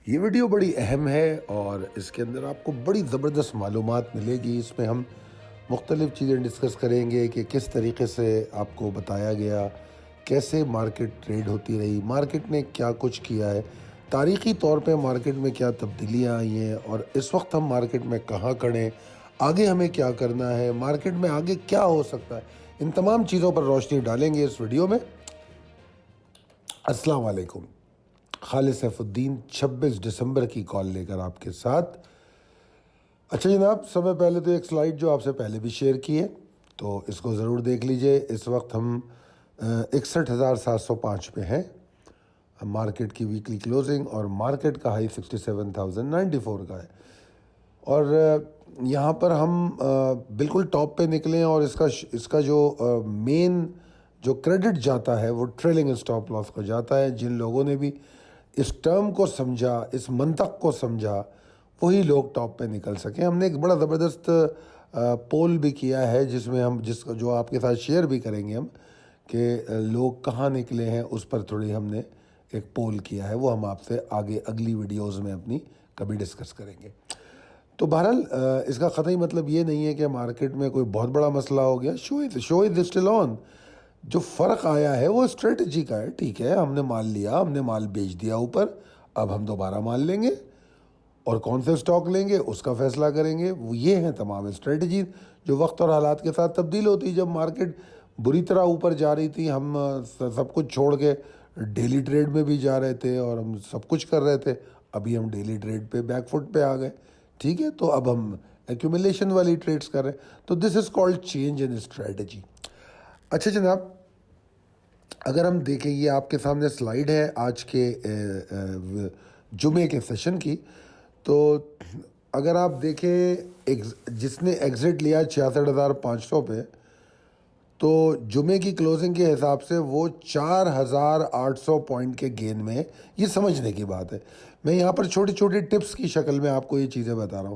یہ ویڈیو بڑی اہم ہے اور اس کے اندر آپ کو بڑی زبردست معلومات ملے گی۔ اس میں ہم مختلف چیزیں ڈسکس کریں گے کہ کس طریقے سے آپ کو بتایا گیا، کیسے مارکیٹ ٹریڈ ہوتی رہی، مارکیٹ نے کیا کچھ کیا ہے، تاریخی طور پہ مارکیٹ میں کیا تبدیلیاں آئی ہیں اور اس وقت ہم مارکیٹ میں کہاں کھڑے، آگے ہمیں کیا کرنا ہے، مارکیٹ میں آگے کیا ہو سکتا ہے، ان تمام چیزوں پر روشنی ڈالیں گے اس ویڈیو میں۔ السلام علیکم، خالد سیف الدین 26 دسمبر کی کال لے کر آپ کے ساتھ۔ اچھا جناب، سب سے پہلے تو ایک سلائیڈ جو آپ سے پہلے بھی شیئر کی ہے تو اس کو ضرور دیکھ لیجئے۔ اس وقت ہم 61,705 پہ ہیں، مارکیٹ کی ویکلی کلوزنگ، اور مارکیٹ کا ہائی 67,094 کا ہے، اور یہاں پر ہم بالکل ٹاپ پہ نکلیں، اور اس کا جو مین جو کریڈٹ جاتا ہے وہ ٹریلنگ اسٹاپ لاس کو جاتا ہے۔ جن لوگوں نے بھی اس ٹرم کو سمجھا، اس منطق کو سمجھا، وہی لوگ ٹاپ پہ نکل سکیں۔ ہم نے ایک بڑا زبردست پول بھی کیا ہے جس میں ہم جو آپ کے ساتھ شیئر بھی کریں گے ہم، کہ لوگ کہاں نکلے ہیں، اس پر تھوڑی ہم نے ایک پول کیا ہے، وہ ہم آپ سے آگے اگلی ویڈیوز میں اپنی کبھی ڈسکس کریں گے۔ تو بہرحال اس کا قطعی مطلب یہ نہیں ہے کہ مارکیٹ میں کوئی بہت بڑا مسئلہ ہو گیا۔ شو از اسٹل آن۔ جو فرق آیا ہے وہ اسٹریٹجی کا ہے۔ ٹھیک ہے، ہم نے مال لیا، ہم نے مال بیچ دیا اوپر، اب ہم دوبارہ مال لیں گے، اور کون سے اسٹاک لیں گے اس کا فیصلہ کریں گے۔ وہ یہ ہیں تمام اسٹریٹجیز جو وقت اور حالات کے ساتھ تبدیل ہوتی۔ جب مارکیٹ بری طرح اوپر جا رہی تھی، ہم سب کچھ چھوڑ کے ڈیلی ٹریڈ میں بھی جا رہے تھے اور ہم سب کچھ کر رہے تھے۔ ابھی ہم ڈیلی ٹریڈ پہ بیک فٹ پہ آ گئے، ٹھیک ہے، تو اب ہم ایکومولیشن والی ٹریڈز کر رہے ہیں۔ تو this is called change in strategy. اچھا جناب، اگر ہم دیکھیں، یہ آپ کے سامنے سلائیڈ ہے آج کے جمعے کے سیشن کی، تو اگر آپ دیکھیں جس نے ایگزٹ لیا 66,500 پہ، تو جمعے کی کلوزنگ کے حساب سے وہ 4,800 پوائنٹ کے گین میں ہے۔ یہ سمجھنے کی بات ہے۔ میں یہاں پر چھوٹی چھوٹی ٹپس کی شکل میں آپ کو یہ چیزیں بتا رہا ہوں۔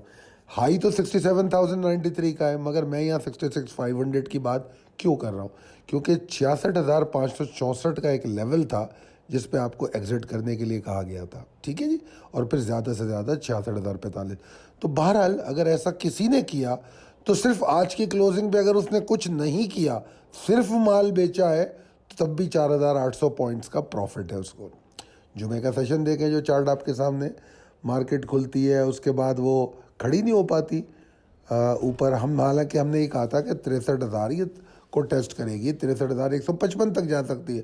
ہائی تو 67,093 کا ہے، مگر میں یہاں 66,500 کی بات کیوں کر رہا ہوں؟ کیونکہ 66,564 کا ایک لیول تھا جس پہ آپ کو ایگزٹ کرنے کے لیے کہا گیا تھا، ٹھیک ہے جی، اور پھر زیادہ سے زیادہ 66,045۔ تو بہرحال اگر ایسا کسی نے کیا تو صرف آج کی کلوزنگ پہ اگر اس نے کچھ نہیں کیا، صرف مال بیچا ہے، تو تب بھی 4,800 پوائنٹس کا پروفٹ ہے اس کو۔ جمعہ کا سیشن دیکھیں، جو چارٹ آپ کے سامنے، مارکیٹ کھلتی ہے، اس کے بعد وہ کھڑی نہیں ہو پاتی اوپر۔ حالانکہ ہم نے یہ کہا تھا کہ 63,000 کو ٹیسٹ کرے گی، 63,155 تک جا سکتی ہے۔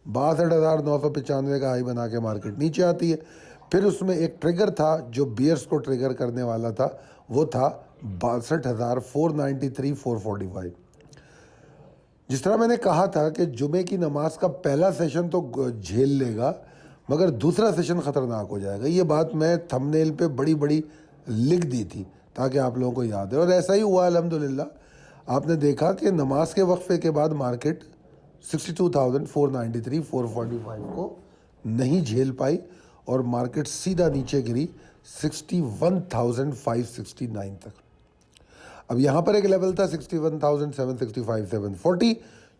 62,995 کا ہائی بنا کے مارکیٹ نیچے آتی ہے۔ پھر اس میں ایک ٹریگر تھا جو بیئرز کو ٹریگر کرنے والا تھا، وہ تھا 62,493 445۔ جس طرح میں نے کہا تھا کہ جمعے کی نماز کا پہلا سیشن تو جھیل لے گا، مگر دوسرا سیشن خطرناک ہو جائے گا۔ یہ بات میں تھمبنیل پہ بڑی بڑی لکھ دی تھی تاکہ آپ لوگوں کو یاد ہے، اور ایسا ہی ہوا الحمدللہ۔ آپ نے دیکھا کہ نماز کے وقفے کے بعد مارکیٹ 62,493 445 کو نہیں جھیل پائی، اور مارکیٹ سیدھا نیچے گری 61,569 تک۔ اب یہاں پر ایک لیول تھا 61,765 740،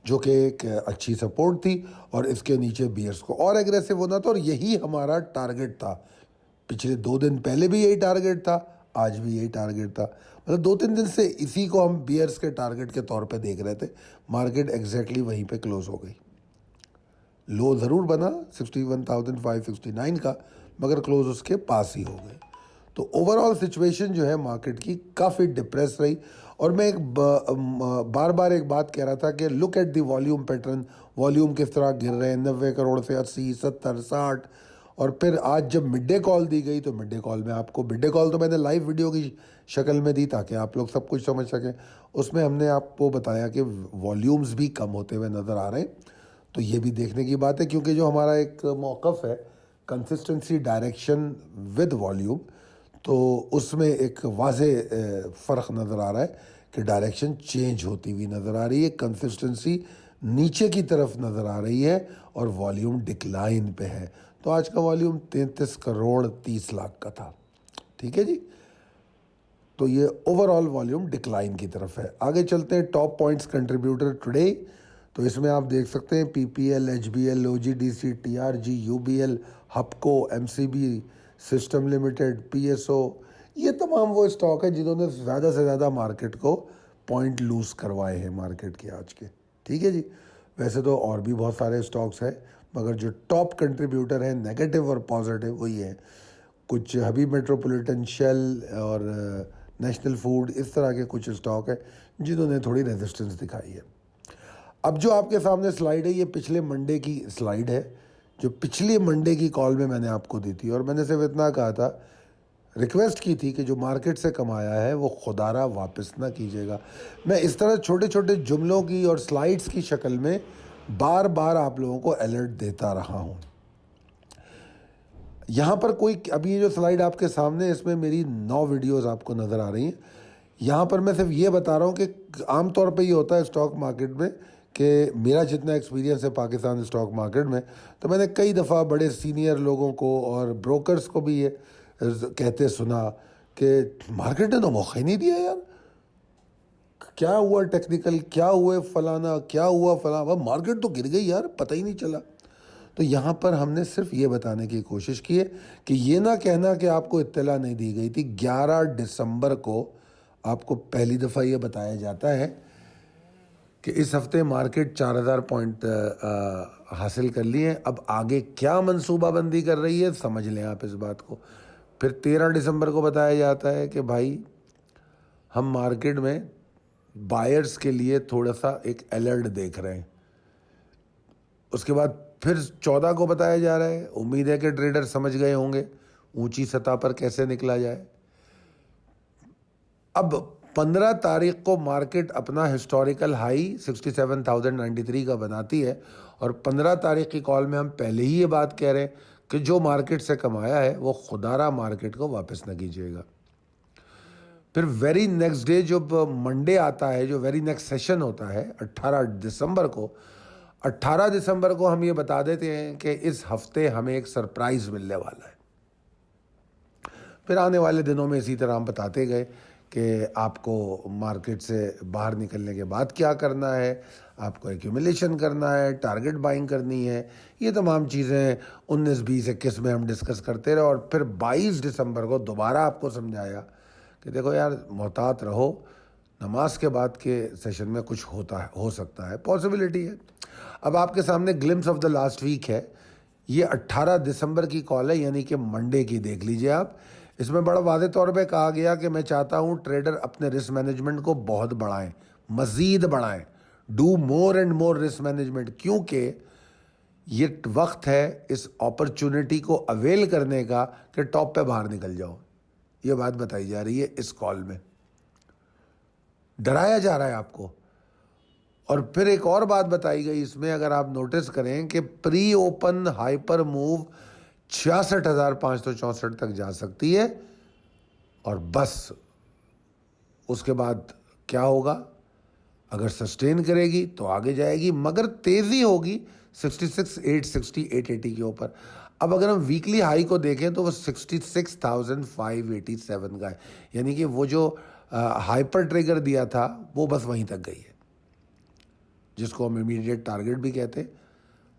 جو کہ ایک اچھی سپورٹ تھی، اور اس کے نیچے بیئرز کو اور ایگریسو ہونا تھا، اور یہی ہمارا ٹارگٹ تھا۔ پچھلے 2 دن پہلے بھی یہی ٹارگٹ تھا، آج بھی یہی ٹارگٹ تھا، مطلب 2-3 دن سے اسی کو ہم بیئرز کے ٹارگٹ کے طور پہ دیکھ رہے تھے۔ مارکیٹ ایگزیکٹلی وہیں پہ کلوز ہو گئی۔ لو ضرور بنا 61,569 کا، مگر کلوز اس کے پاس ہی ہو گئے۔ تو اوورآل سچویشن جو ہے مارکیٹ کی کافی ڈپریس رہی، اور میں بار بار ایک بات کہہ رہا تھا کہ look at the volume pattern, volume کس طرح گر رہے ہیں، 90 کروڑ سے 80 70 60۔ اور پھر آج جب مڈ ڈے کال دی گئی، تو مڈ ڈے کال میں آپ کو، مڈ ڈے کال تو میں نے لائیو ویڈیو کی شکل میں دی تاکہ آپ لوگ سب کچھ سمجھ سکیں۔ اس میں ہم نے آپ کو بتایا کہ والیومز بھی کم ہوتے ہوئے نظر آ رہے ہیں، تو یہ بھی دیکھنے کی بات ہے، کیونکہ جو ہمارا ایک موقف ہے کنسسٹنسی ڈائریکشن ود والیوم، تو اس میں ایک واضح فرق نظر آ رہا ہے کہ ڈائریکشن چینج ہوتی ہوئی نظر آ رہی ہے، کنسسٹنسی نیچے کی طرف نظر آ رہی ہے، اور والیوم ڈکلائن پہ ہے۔ تو آج کا والیوم 33 کروڑ 30 لاکھ کا تھا، ٹھیک ہے جی۔ تو یہ اوورآل والیوم ڈکلائن کی طرف ہے۔ آگے چلتے ہیں ٹاپ پوائنٹس کنٹریبیوٹر ٹوڈے۔ تو اس میں آپ دیکھ سکتے ہیں P P L, H B L, O G D C, T R G, U B L, Hubco, M C B, System Limited, PSO, یہ تمام وہ اسٹاک ہیں جنہوں نے زیادہ سے زیادہ مارکیٹ کو پوائنٹ لوز کروائے ہیں مارکیٹ کے آج کے. ٹھیک ہے جی. ویسے تو اور بھی بہت سارے اسٹاکس ہیں, مگر جو ٹاپ کنٹریبیوٹر ہیں نیگیٹو اور پازیٹیو وہی ہیں. کچھ حبیب میٹروپولیٹن, شیل اور نیشنل فوڈ, اس طرح کے کچھ اسٹاک ہیں جنہوں نے تھوڑی ریزسٹنس دکھائی ہے. اب جو آپ کے سامنے سلائیڈ ہے یہ پچھلے منڈے کی سلائیڈ ہے, جو پچھلی منڈے کی کال میں نے آپ کو دی تھی, اور میں نے صرف اتنا کہا تھا, ریکویسٹ کی تھی کہ جو مارکیٹ سے کمایا ہے وہ خدا را واپس نہ کیجیے گا. میں اس طرح چھوٹے چھوٹے جملوں کی اور سلائیڈز کی شکل میں بار بار آپ لوگوں کو الرٹ دیتا رہا ہوں. یہاں پر کوئی, ابھی یہ جو سلائیڈ آپ کے سامنے اس میں میری 9 ویڈیوز آپ کو نظر آ رہی ہیں. یہاں پر میں صرف یہ بتا رہا ہوں کہ عام طور پہ یہ ہوتا ہے اسٹاک مارکیٹ میں کہ میرا جتنا ایکسپیرینس ہے پاکستان اسٹاک مارکیٹ میں, تو میں نے کئی دفعہ بڑے سینئر لوگوں کو اور بروکرز کو بھی یہ کہتے سنا کہ مارکیٹ نے تو موقع ہی نہیں دیا یار, کیا ہوا ٹیکنیکل, کیا ہوئے فلانا, کیا ہوا فلانا, مارکیٹ تو گر گئی یار, پتہ ہی نہیں چلا. تو یہاں پر ہم نے صرف یہ بتانے کی کوشش کی ہے کہ یہ نہ کہنا کہ آپ کو اطلاع نہیں دی گئی تھی. 11 دسمبر کو آپ کو پہلی دفعہ یہ بتایا جاتا ہے کہ اس ہفتے مارکیٹ 4000 پوائنٹ حاصل کر لیے. اب آگے کیا منصوبہ بندی کر رہی ہے سمجھ لیں آپ اس بات کو. پھر 13 دسمبر کو بتایا جاتا ہے کہ بھائی ہم مارکیٹ میں بائرز کے لیے تھوڑا سا ایک الرٹ دیکھ رہے ہیں. اس کے بعد پھر 14 کو بتایا جا رہا ہے, امید ہے کہ ٹریڈر سمجھ گئے ہوں گے اونچی سطح پر کیسے نکلا جائے. اب 15 تاریخ کو مارکیٹ اپنا ہسٹوریکل ہائی 67,093 کا بناتی ہے, اور 15 تاریخ کی کال میں ہم پہلے ہی یہ بات کہہ رہے ہیں کہ جو مارکیٹ سے کمایا ہے وہ خدا را مارکیٹ کو واپس نہ کیجیے گا. پھر ویری نیکسٹ ڈے جب منڈے آتا ہے, جو ویری نیکسٹ سیشن ہوتا ہے 18 دسمبر کو, 18 دسمبر کو ہم یہ بتا دیتے ہیں کہ اس ہفتے ہمیں ایک سرپرائز ملنے والا ہے. پھر آنے والے دنوں میں اسی طرح ہم بتاتے گئے کہ آپ کو مارکیٹ سے باہر نکلنے کے بعد کیا کرنا ہے, آپ کو ایکیومولیشن کرنا ہے, ٹارگٹ بائنگ کرنی ہے, یہ تمام چیزیں 19, 20, 21 میں ہم ڈسکس کرتے رہے. اور پھر 22 دسمبر کو دوبارہ آپ کو سمجھایا کہ دیکھو یار محتاط رہو, نماز کے بعد کے سیشن میں کچھ ہو سکتا ہے, پاسبلٹی ہے. اب آپ کے سامنے glimpse of the last week ہے, یہ 18 دسمبر کی کال ہے, یعنی کہ منڈے کی, دیکھ لیجئے آپ. اس میں بڑا واضح طور پہ کہا گیا کہ میں چاہتا ہوں ٹریڈر اپنے رسک مینجمنٹ کو بہت بڑھائیں, مزید بڑھائیں, do more and more risk management, کیونکہ یہ وقت ہے اس اپرچونٹی کو اویل کرنے کا کہ ٹاپ پہ باہر نکل جاؤ. یہ بات بتائی جا رہی ہے اس کال میں, ڈرایا جا رہا ہے آپ کو. اور پھر ایک اور بات بتائی گئی اس میں, اگر آپ نوٹس کریں کہ پری اوپن ہائپر موو 66,564 تک جا سکتی ہے, اور بس اس کے بعد کیا ہوگا, اگر سسٹین کرے گی تو آگے جائے گی, مگر تیزی ہوگی 66,860 880 کے اوپر. اب اگر ہم ویکلی ہائی کو دیکھیں تو وہ 66,587 کا ہے, یعنی کہ وہ جو ہائپر ٹریگر دیا تھا وہ بس وہیں تک گئی ہے, جس کو ہم امیڈیٹ ٹارگٹ بھی کہتے ہیں.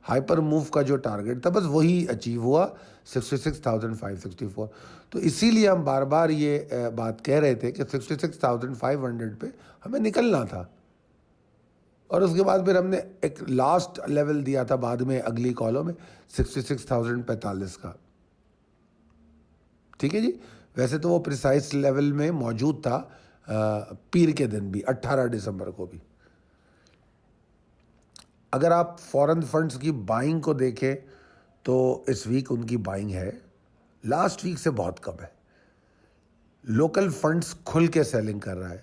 ہائپر موو کا جو ٹارگٹ تھا بس وہی اچیو ہوا 66,564. تو اسی لیے ہم بار بار یہ بات کہہ رہے تھے کہ 66,500 پہ ہمیں نکلنا تھا. اور اس کے بعد پھر ہم نے ایک لاسٹ لیول دیا تھا بعد میں اگلی کالوں میں 66,045 کا. ٹھیک ہے جی. ویسے تو وہ پریسائز لیول میں موجود تھا پیر کے دن بھی, 18 دسمبر کو بھی. اگر آپ فورن فنڈز کی بائنگ کو دیکھیں تو اس ویک ان کی بائنگ ہے, لاسٹ ویک سے بہت کم ہے. لوکل فنڈز کھل کے سیلنگ کر رہا ہے,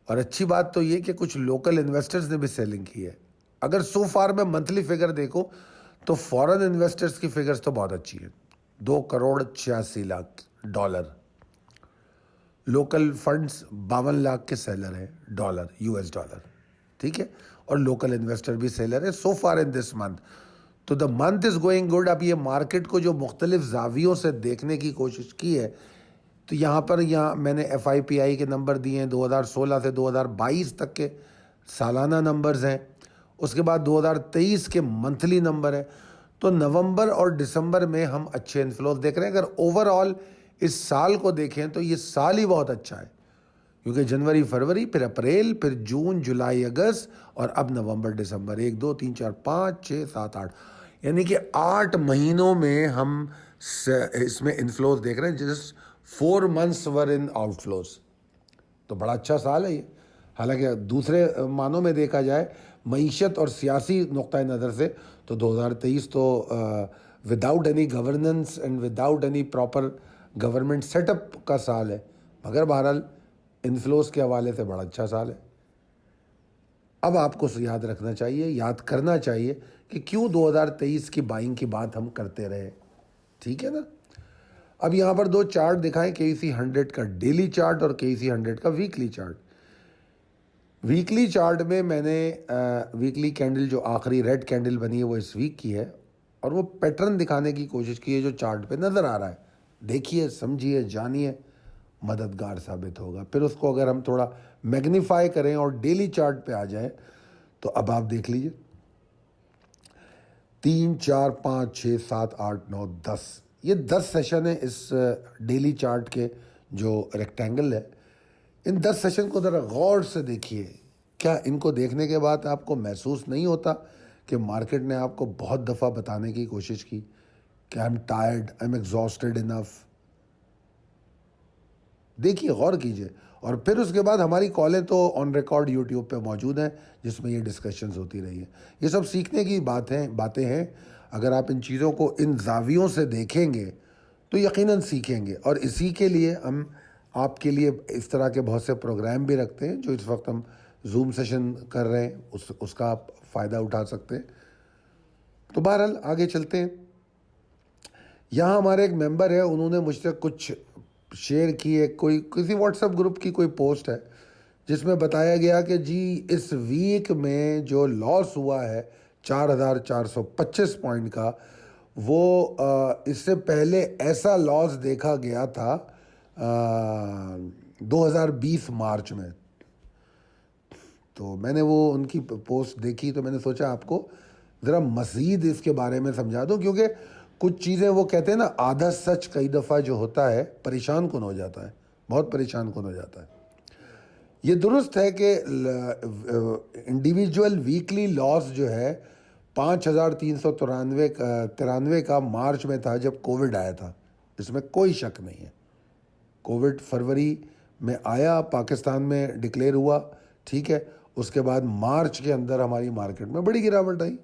اور اچھی بات تو یہ کہ کچھ لوکل انویسٹرز نے بھی سیلنگ کی ہے. اگر سو فار میں منتھلی فگر دیکھو تو فورن انویسٹرز کی فگرز تو بہت اچھی ہیں, $2.86 کروڑ. لوکل فنڈز 52 لاکھ کے سیلر ہیں US ڈالر. ٹھیک ہے, اور لوکل انویسٹر بھی سیلر ہے سو for in this month. So the month is going good. اب یہ مارکیٹ کو جو مختلف زاویوں سے دیکھنے کی کوشش کی ہے, تو یہاں میں نے FIPI کے نمبر دیے ہیں 2016 سے 2022 تک کے سالانہ نمبرز ہیں, اس کے بعد 2023 کے منتھلی نمبر ہیں. تو نومبر اور دسمبر میں ہم اچھے انفلوز دیکھ رہے ہیں. اگر اوور آل اس سال کو دیکھیں تو یہ سال ہی بہت اچھا ہے, کیونکہ جنوری فروری, پھر اپریل, پھر جون, جولائی, اگست, اور اب نومبر دسمبر, 1 2 3 4 5 6 7 8, یعنی کہ 8 مہینوں میں ہم اس میں انفلوز دیکھ رہے ہیں. Just 4 months were in out flows. تو بڑا اچھا سال ہے یہ. حالانکہ دوسرے معنوں میں دیکھا جائے معیشت اور سیاسی نقطۂ نظر سے تو 2023 تو without any governance and without any proper government set up کا سال ہے, مگر بہرحال انفلوز کے حوالے سے بڑا اچھا سال ہے. اب آپ کو یاد رکھنا چاہیے, یاد کرنا چاہیے کہ کیوں 2023 کی بائنگ کی بات ہم کرتے رہے. ٹھیک ہے نا. اب یہاں پر 2 چارٹ دکھائیں, KEC 100 کا ڈیلی چارٹ اور KEC 100 کا ویکلی چارٹ. ویکلی چارٹ میں میں نے ویکلی کینڈل جو آخری ریڈ کینڈل بنی ہے وہ اس ویک کی ہے, اور وہ پیٹرن دکھانے کی کوشش کی ہے جو چارٹ پہ نظر آ رہا ہے. دیکھیے, سمجھیے, جانیے, مددگار ثابت ہوگا. پھر اس کو اگر ہم تھوڑا میگنیفائی کریں اور ڈیلی چارٹ پہ آ جائیں تو اب آپ دیکھ لیجئے 3 4 5 6 7 8 9 10, یہ 10 سیشن ہیں اس ڈیلی چارٹ کے جو ریکٹینگل ہے. ان 10 سیشن کو ذرا غور سے دیکھیے. کیا ان کو دیکھنے کے بعد آپ کو محسوس نہیں ہوتا کہ مارکیٹ نے آپ کو بہت دفعہ بتانے کی کوشش کی کہ I'm tired, I'm exhausted enough? دیکھیے, غور کیجئے. اور پھر اس کے بعد ہماری کالیں تو آن ریکارڈ یوٹیوب پہ موجود ہیں جس میں یہ ڈسکشنز ہوتی رہی ہیں. یہ سب سیکھنے کی باتیں ہیں. اگر آپ ان چیزوں کو ان زاویوں سے دیکھیں گے تو یقیناً سیکھیں گے. اور اسی کے لیے ہم آپ کے لیے اس طرح کے بہت سے پروگرام بھی رکھتے ہیں, جو اس وقت ہم زوم سیشن کر رہے ہیں, اس کا آپ فائدہ اٹھا سکتے ہیں. تو بہرحال آگے چلتے ہیں. یہاں ہمارے ایک ممبر ہے, انہوں نے مجھ سے کچھ شیئر کی ہے, کسی واٹس ایپ گروپ کی کوئی پوسٹ ہے جس میں بتایا گیا کہ جی اس ویک میں جو لاس ہوا ہے 4425 پوائنٹ کا, وہ اس سے پہلے ایسا لاس دیکھا گیا تھا 2020 مارچ میں. تو میں نے وہ ان کی پوسٹ دیکھی تو میں نے سوچا آپ کو ذرا مزید اس کے بارے میں سمجھا دوں, کیونکہ کچھ چیزیں وہ کہتے ہیں نا, آدھا سچ کئی دفعہ جو ہوتا ہے پریشان کن ہو جاتا ہے, بہت پریشان کن ہو جاتا ہے. یہ درست ہے کہ انڈیویجول ویکلی لاس جو ہے 5393 کا مارچ میں تھا جب کووڈ آیا تھا, اس میں کوئی شک نہیں ہے. کووڈ فروری میں آیا, پاکستان میں ڈکلیئر ہوا, ٹھیک ہے, اس کے بعد مارچ کے اندر ہماری مارکیٹ میں بڑی گراوٹ آئی.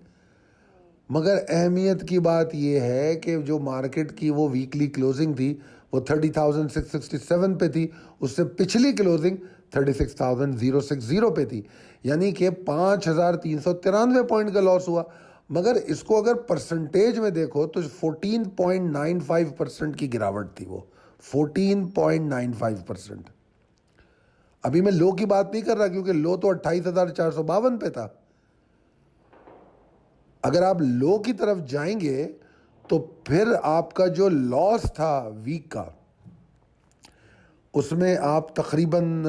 مگر اہمیت کی بات یہ ہے کہ جو مارکیٹ کی وہ ویکلی کلوزنگ تھی وہ 30,667 پہ تھی, اس سے پچھلی کلوزنگ 36,060 پہ تھی, یعنی کہ 5,393 پوائنٹ کا لاس ہوا. مگر اس کو اگر پرسنٹیج میں دیکھو تو 14.95% کی گراوٹ تھی, وہ 14.95%. ابھی میں لو کی بات نہیں کر رہا, کیونکہ لو تو 28,452 پہ تھا. اگر آپ لو کی طرف جائیں گے تو پھر آپ کا جو لاس تھا ویک کا, اس میں آپ تقریباً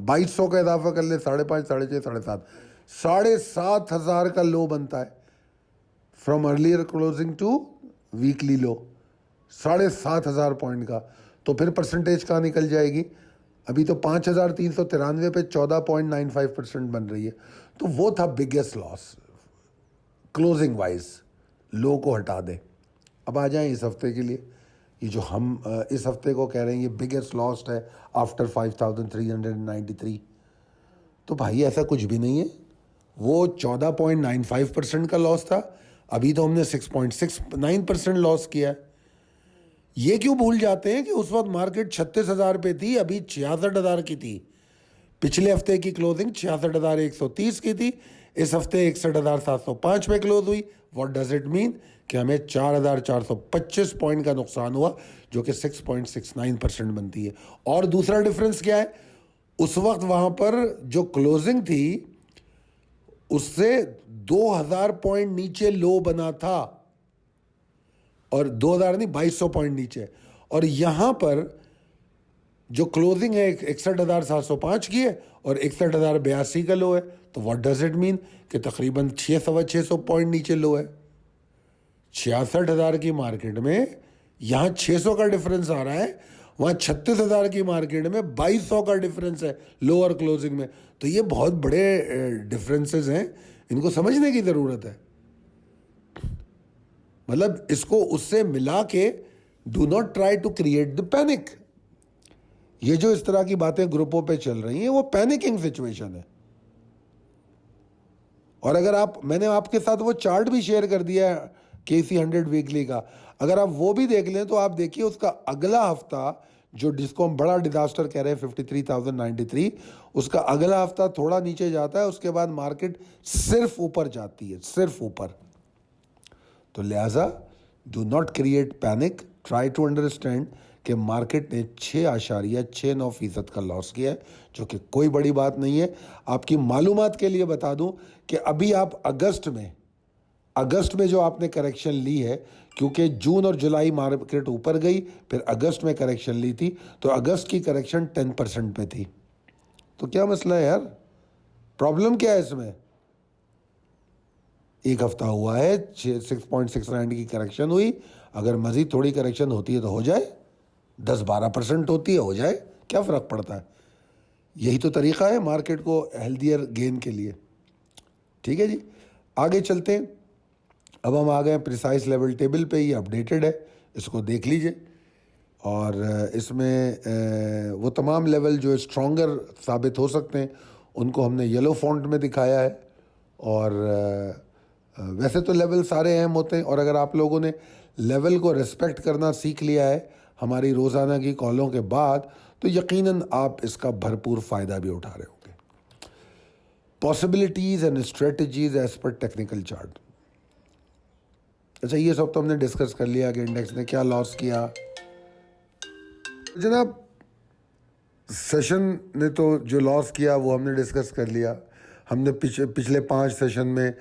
2200 کا اضافہ کر لیں, 5.5 6.5 7.5 7,500 کا لو بنتا ہے from earlier closing to weekly low, 7,500 point کا. تو پھر پرسنٹیج کہاں نکل جائے گی؟ ابھی تو 5,393 پہ 14.95% بن رہی ہے. تو وہ تھا بگیسٹ لاس کلوزنگ وائز, لو کو ہٹا دیں. اب آ جائیں اس ہفتے کے لیے. یہ جو ہم اس ہفتے کو کہہ رہے ہیں یہ بگیسٹ لاس ہے آفٹر 5,393. تو بھائی ایسا کچھ بھی نہیں ہے, وہ 14.95% کا لاس تھا, ابھی تو ہم نے 6.69% لاس کیا ہے. یہ کیوں بھول جاتے ہیں کہ اس وقت مارکیٹ 36,000 پہ تھی, ابھی 66,000 کی تھی. پچھلے ہفتے کی کلوزنگ 66,130 کی تھی, اس ہفتے 61,705 پہ کلوز ہوئی. واٹ ڈز اٹ مین کہ ہمیں 4,425 پوائنٹ کا نقصان ہوا, جو کہ 6.69% بنتی ہے. اور دوسرا ڈفرنس کیا ہے, اس وقت وہاں پر جو کلوزنگ تھی اس سے 2,000 پوائنٹ نیچے لو بنا تھا, اور 2,000 نہیں 2,200 پوائنٹ نیچے. اور یہاں پر جو کلوزنگ ہے 61,705 کی ہے اور 61,082 کا لو ہے. تو واٹ ڈز اٹ مین کہ تقریباً 600 پوائنٹ نیچے لو ہے. 66,000 کی مارکیٹ میں یہاں 600 کا ڈفرنس آ رہا ہے, وہاں 36,000 کی مارکیٹ میں 2,200 کا ڈفرنس ہے لوور کلوزنگ میں. تو یہ بہت بڑے ڈفرینسز ہیں, ان کو سمجھنے کی ضرورت ہے. مطلب اس کو اس سے ملا کے do not try to create the panic. یہ جو اس طرح کی باتیں گروپوں پہ چل رہی ہیں وہ پینکنگ سچویشن ہے. اور اگر میں نے آپ کے ساتھ وہ چارٹ بھی شیئر کر دیا ہے KC 100 ویکلی کا, اگر آپ وہ بھی دیکھ لیں تو آپ دیکھیے اس کا اگلا ہفتہ جس کو ہم بڑا ڈیزاسٹر کہہ رہے ہیں 53,093, اس کا اگلا ہفتہ تھوڑا نیچے جاتا ہے, اس کے بعد مارکیٹ صرف اوپر جاتی ہے, صرف اوپر. تو لہٰذا do not create panic, try to understand کہ مارکیٹ نے 6.69% کا لاس کیا ہے, جو کہ کوئی بڑی بات نہیں ہے. آپ کی معلومات کے لیے بتا دوں کہ ابھی آپ اگست میں جو آپ نے کریکشن لی ہے, کیونکہ جون اور جولائی مارکیٹ اوپر گئی, پھر اگست میں کریکشن لی تھی, تو اگست کی کریکشن 10% پہ تھی. تو کیا مسئلہ ہے یار, پرابلم کیا ہے اس میں؟ ایک ہفتہ ہوا ہے, 6.69 کی کریکشن ہوئی, اگر مزید تھوڑی کریکشن ہوتی ہے تو ہو جائے, 10-12% ہوتی ہے ہو جائے, کیا فرق پڑتا ہے؟ یہی تو طریقہ ہے مارکیٹ کو ہیلدیئر گین کے لیے. ٹھیک ہے جی, آگے چلتے ہیں. اب ہم آ گئے پریسائز لیول ٹیبل پہ, یہ اپڈیٹڈ ہے, اس کو دیکھ لیجئے. اور اس میں وہ تمام لیول جو اسٹرانگر ثابت ہو سکتے ہیں ان کو ہم نے یلو فونٹ میں دکھایا ہے. اور ویسے تو لیول سارے اہم ہوتے ہیں, اور اگر آپ لوگوں نے لیول کو ریسپیکٹ کرنا سیکھ لیا ہے ہماری روزانہ کی کالوں کے بعد, تو یقیناً آپ اس کا بھرپور فائدہ بھی اٹھا رہے ہوں گے. Possibilities and strategies as per technical chart. اچھا, یہ سب تو ہم نے ڈسکس کر لیا کہ انڈیکس نے کیا لاس کیا. جناب سیشن نے تو جو لاس کیا وہ ہم نے ڈسکس کر لیا. ہم نے پچھلے 5 سیشن میں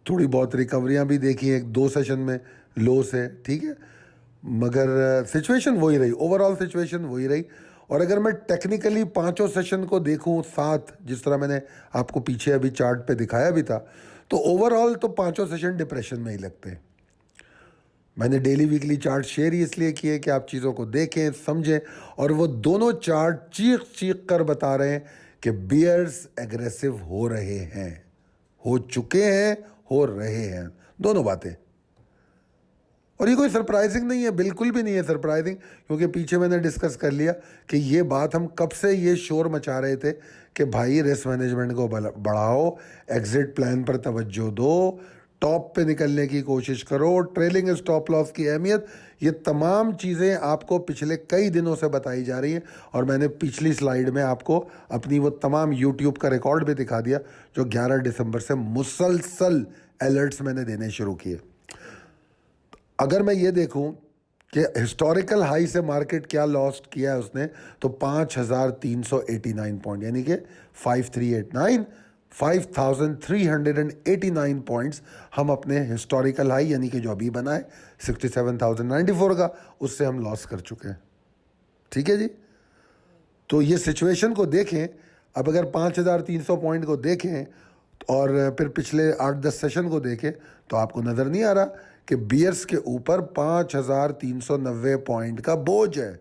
تھوڑی بہت ریکوریاں بھی دیکھی ہیں, 2 سیشن میں لو سے, ٹھیک ہے, مگر سچویشن وہی رہی, اوور آل سچویشن وہی رہی. اور اگر میں ٹیکنیکلی 5 سیشن کو دیکھوں ساتھ, جس طرح میں نے آپ کو پیچھے ابھی چارٹ پہ دکھایا بھی تھا, تو اوور آل تو 5 سیشن ڈپریشن میں ہی لگتے ہیں. میں نے ڈیلی ویکلی چارٹ شیئر ہی اس لیے کیے کہ آپ چیزوں کو دیکھیں, سمجھیں, اور وہ دونوں چارٹ چیخ کر بتا رہے ہیں کہ بیئرز ایگریسو ہو رہے ہیں, ہو چکے ہیں, ہو رہے ہیں, دونوں باتیں. اور یہ کوئی سرپرائزنگ نہیں ہے, بالکل بھی نہیں ہے سرپرائزنگ, کیونکہ پیچھے میں نے ڈسکس کر لیا کہ یہ بات ہم کب سے یہ شور مچا رہے تھے کہ بھائی رسک مینجمنٹ کو بڑھاؤ, ایگزٹ پلان پر توجہ دو, ٹاپ پہ نکلنے کی کوشش کرو, ٹریلنگ اسٹاپ لاس کی اہمیت. یہ تمام چیزیں آپ کو پچھلے کئی دنوں سے بتائی جا رہی ہیں, اور میں نے پچھلی سلائیڈ میں آپ کو اپنی وہ تمام یوٹیوب کا ریکارڈ بھی دکھا دیا جو 11 دسمبر سے مسلسل الرٹس میں نے دینے شروع کیے. اگر میں یہ دیکھوں کہ ہسٹوریکل ہائی سے مارکیٹ کیا لاسٹ کیا ہے اس نے, تو 5,389 پوائنٹ, یعنی کہ 5,389 پوائنٹس ہم اپنے ہسٹوریکل ہائی, یعنی کہ جو ابھی بنا ہے 67,094 کا, اس سے ہم لاس کر چکے ہیں. ٹھیک ہے جی, تو یہ سچویشن کو دیکھیں. اب اگر 5,300 پوائنٹ کو دیکھیں اور پھر پچھلے 8-10 سیشن کو دیکھیں, تو آپ کو نظر نہیں آ رہا کہ بیئرز کے اوپر 5,390 پوائنٹ کا بوجھ ہے.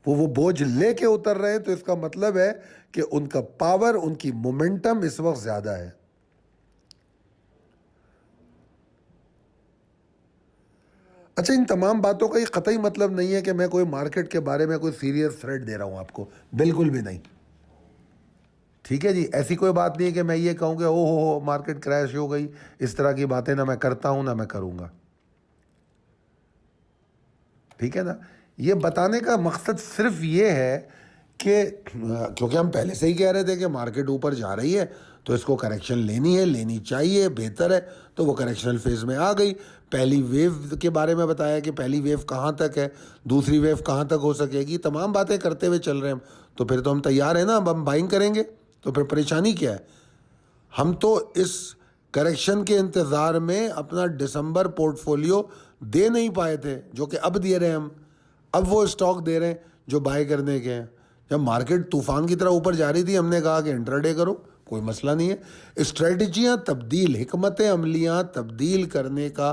وہ بوجھ لے کے اتر رہے ہیں, تو اس کا مطلب ہے کہ ان کا پاور, ان کی مومنٹم اس وقت زیادہ ہے. اچھا, ان تمام باتوں کا یہ قطعی مطلب نہیں ہے کہ میں کوئی مارکیٹ کے بارے میں کوئی سیریس تھریٹ دے رہا ہوں آپ کو, بالکل بھی نہیں. ٹھیک ہے جی, ایسی کوئی بات نہیں ہے کہ میں یہ کہوں کہ ہو مارکیٹ کریش ہو گئی. اس طرح کی باتیں نہ میں کرتا ہوں نہ میں کروں گا. ٹھیک ہے نا, یہ بتانے کا مقصد صرف یہ ہے کہ کیونکہ ہم پہلے سے ہی کہہ رہے تھے کہ مارکیٹ اوپر جا رہی ہے تو اس کو کریکشن لینی ہے, لینی چاہیے, بہتر ہے. تو وہ کریکشنل فیز میں آ گئی. پہلی ویو کے بارے میں بتایا کہ پہلی ویو کہاں تک ہے, دوسری ویو کہاں تک ہو سکے گی, تمام باتیں کرتے ہوئے چل رہے ہیں ہم. تو پھر تو ہم تیار ہیں نا, اب ہم بائنگ کریں گے, تو پھر پریشانی کیا ہے. ہم تو اس کریکشن کے انتظار میں اپنا دسمبر پورٹ فولیو دے نہیں پائے تھے, جو کہ اب دے رہے ہیں ہم. اب وہ اسٹاک دے رہے ہیں جو بائی کرنے کے ہیں. جب مارکیٹ طوفان کی طرح اوپر جا رہی تھی, ہم نے کہا کہ انٹرڈے کرو, کوئی مسئلہ نہیں ہے. اسٹریٹجیاں تبدیل, حکمت عملیاں تبدیل کرنے کا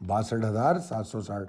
62,760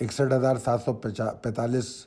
61,745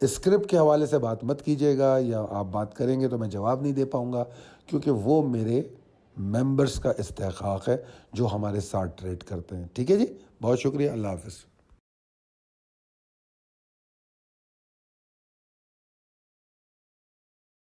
اسکرپٹ کے حوالے سے بات مت کیجیے گا، یا آپ بات کریں گے تو میں جواب نہیں دے پاؤں گا، کیونکہ وہ میرے ممبرس کا استحقاق ہے جو ہمارے ساتھ ٹریڈ کرتے ہیں. ٹھیک ہے جی، بہت شکریہ، اللہ حافظ.